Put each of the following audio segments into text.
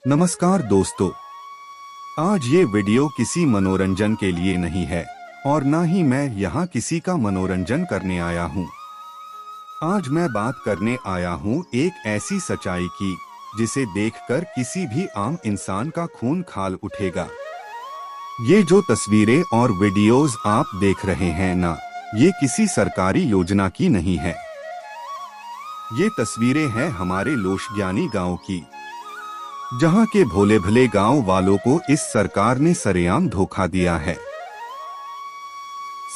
नमस्कार दोस्तों। आज ये वीडियो किसी मनोरंजन के लिए नहीं है और ना ही मैं यहाँ किसी का मनोरंजन करने आया हूँ। आज मैं बात करने आया हूँ एक ऐसी सच्चाई की जिसे देखकर किसी भी आम इंसान का खून खौल उठेगा। ये जो तस्वीरें और वीडियोस आप देख रहे हैं ना, ये किसी सरकारी योजना की नहीं है। ये तस्वीरें हैं हमारे लोशज्ञानी गांव की, जहां के भोले भले गांव वालों को इस सरकार ने सरेआम धोखा दिया है।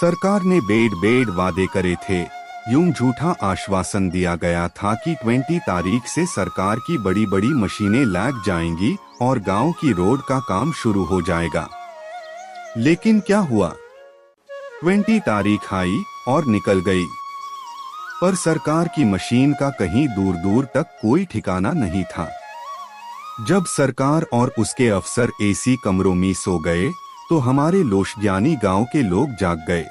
सरकार ने बेड बेड वादे करे थे, यूं झूठा आश्वासन दिया गया था कि 20 तारीख से सरकार की बड़ी बड़ी मशीनें लग जाएंगी और गांव की रोड का काम शुरू हो जाएगा। लेकिन क्या हुआ? 20 तारीख आई और निकल गई, पर सरकार की मशीन का कहीं दूर दूर तक कोई ठिकाना नहीं था। जब सरकार और उसके अफसर एसी कमरों में सो गए तो हमारे लोशज्ञानी गांव के लोग जाग गए।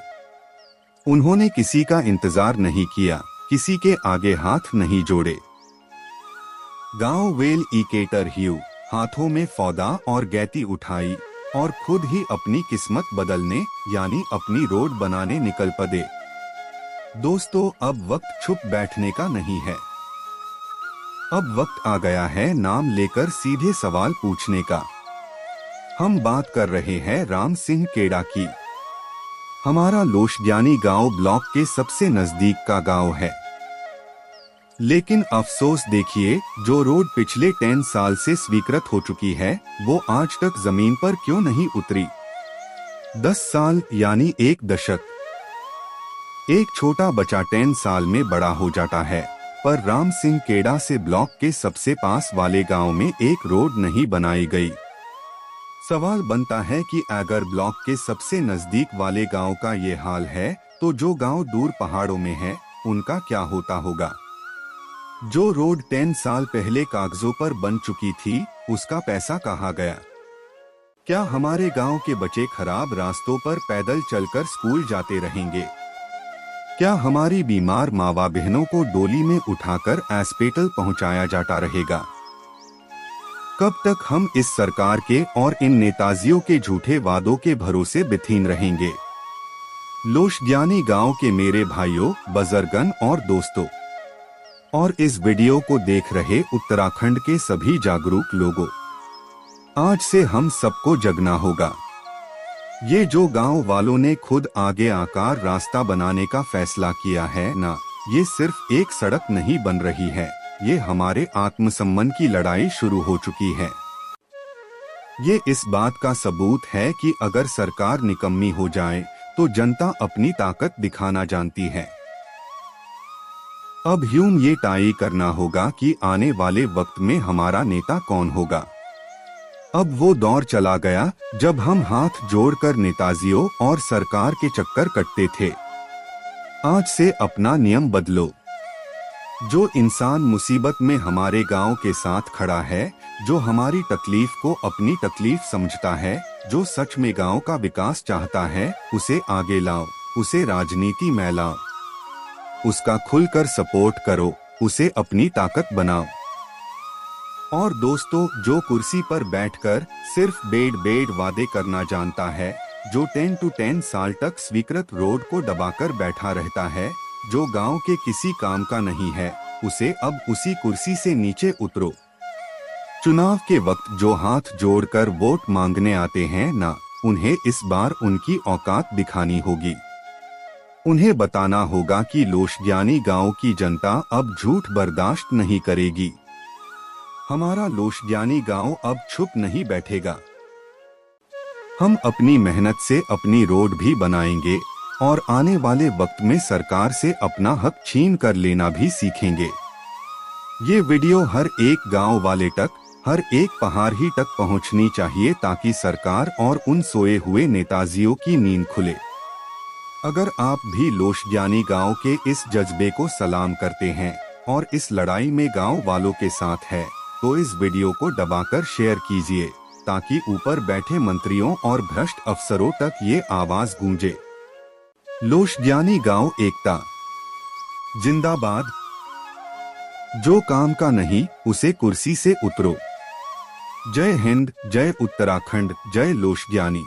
उन्होंने किसी का इंतजार नहीं किया, किसी के आगे हाथ नहीं जोड़े। गांव वेल इकेटर ह्यू हाथों में फौदा और गैती उठाई और खुद ही अपनी किस्मत बदलने यानी अपनी रोड बनाने निकल पड़े। दोस्तों, अब वक्त छुप बैठने का नहीं है। अब वक्त आ गया है नाम लेकर सीधे सवाल पूछने का। हम बात कर रहे हैं राम सिंह केड़ा की। हमारा लोशज्ञानी गांव ब्लॉक के सबसे नजदीक का गांव है। लेकिन अफसोस देखिए, जो रोड पिछले 10 साल से स्वीकृत हो चुकी है वो आज तक जमीन पर क्यों नहीं उतरी। 10 साल यानी एक दशक। एक छोटा बच्चा 10 साल में बड़ा हो जाता है, पर राम सिंह केड़ा से ब्लॉक के सबसे पास वाले गांव में एक रोड नहीं बनाई गई। सवाल बनता है कि अगर ब्लॉक के सबसे नजदीक वाले गांव का ये हाल है तो जो गांव दूर पहाड़ों में है उनका क्या होता होगा। जो रोड 10 साल पहले कागजों पर बन चुकी थी, उसका पैसा कहाँ गया? क्या हमारे गांव के बच्चे खराब रास्तों पर पैदल चलकर स्कूल जाते रहेंगे? क्या हमारी बीमार मावा बहनों को डोली में उठाकर हॉस्पिटल पहुंचाया जाता रहेगा? कब तक हम इस सरकार के और इन नेताजियों के झूठे वादों के भरोसे बिथीन रहेंगे? लोशज्ञानी गांव के मेरे भाइयों, बुजुर्गन और दोस्तों, और इस वीडियो को देख रहे उत्तराखंड के सभी जागरूक लोगों, आज से हम सबको जगना होगा। ये जो गांव वालों ने खुद आगे आकर रास्ता बनाने का फैसला किया है ना, ये सिर्फ एक सड़क नहीं बन रही है, ये हमारे आत्मसम्मान की लड़ाई शुरू हो चुकी है। ये इस बात का सबूत है कि अगर सरकार निकम्मी हो जाए तो जनता अपनी ताकत दिखाना जानती है। अब यूं ये तय करना होगा कि आने वाले वक्त में हमारा नेता कौन होगा। अब वो दौर चला गया जब हम हाथ जोड़कर नेताजियों और सरकार के चक्कर कटते थे। आज से अपना नियम बदलो। जो इंसान मुसीबत में हमारे गांव के साथ खड़ा है, जो हमारी तकलीफ को अपनी तकलीफ समझता है, जो सच में गांव का विकास चाहता है, उसे आगे लाओ, उसे राजनीति में लाओ, उसका खुलकर सपोर्ट करो, उसे अपनी ताकत बनाओ। और दोस्तों, जो कुर्सी पर बैठकर सिर्फ बेड वादे करना जानता है, जो 10 to 10 साल तक स्वीकृत रोड को दबाकर बैठा रहता है, जो गांव के किसी काम का नहीं है, उसे अब उसी कुर्सी से नीचे उतरो। चुनाव के वक्त जो हाथ जोड़कर वोट मांगने आते हैं ना, उन्हें इस बार उनकी औकात दिखानी होगी। उन्हें बताना होगा कि लोशज्ञानी गांव की जनता अब झूठ बर्दाश्त नहीं करेगी। हमारा लोशज्ञानी गांव अब चुप नहीं बैठेगा। हम अपनी मेहनत से अपनी रोड भी बनाएंगे और आने वाले वक्त में सरकार से अपना हक छीन कर लेना भी सीखेंगे। ये वीडियो हर एक गांव वाले तक, हर एक पहाड़ी तक पहुंचनी चाहिए ताकि सरकार और उन सोए हुए नेताजियों की नींद खुले। अगर आप भी लोशज्ञानी गांव के इस जज्बे को सलाम करते हैं और इस लड़ाई में गांव वालों के साथ है, तो इस वीडियो को दबाकर शेयर कीजिए ताकि ऊपर बैठे मंत्रियों और भ्रष्ट अफसरों तक ये आवाज गूंजे। लोशज्ञानी गांव एकता जिंदाबाद। जो काम का नहीं, उसे कुर्सी से उतरो। जय हिंद, जय उत्तराखंड, जय लोशज्ञानी।